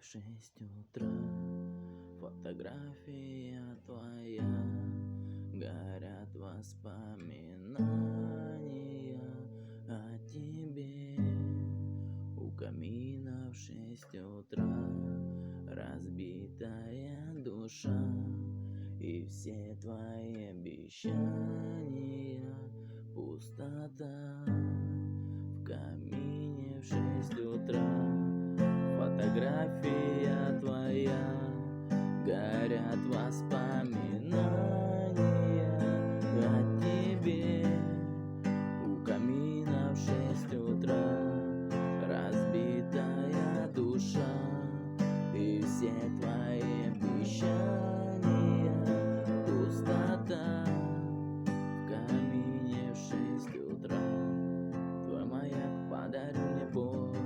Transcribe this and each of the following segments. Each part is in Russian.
в 6 утра. Фотография твоя, горят воспоминания о тебе. У камина в 6 утра разбитая душа, и все твои обещания пустота. В камине в 6 утра фотография твоя, горят воспоминания о тебе. У камина в 6 утра разбитая душа, и все твои обещания пустота. В камине в 6 утра твой маяк подарил мне боль.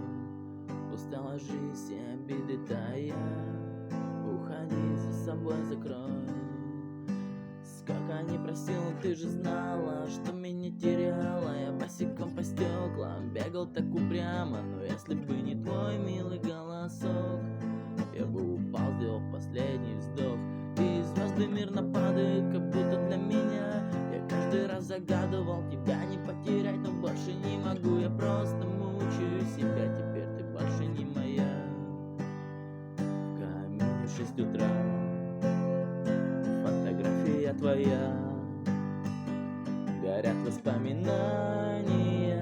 Устала жизнь и обиды тая, уходи, за собой закрой. Сколько не просил, ты же знала, что меня теряла. Я босиком по стеклам бегал так упрямо, но если бы не твой милый голосок, я бы упал, сделал последний вздох. И звезды мирно падают, как будто для меня. Я каждый раз загадывал тебя не потерять, но больше не могу. Я просто мучаю себя, теперь ты больше не моя. В камине в 6 утра фотография твоя, горят воспоминания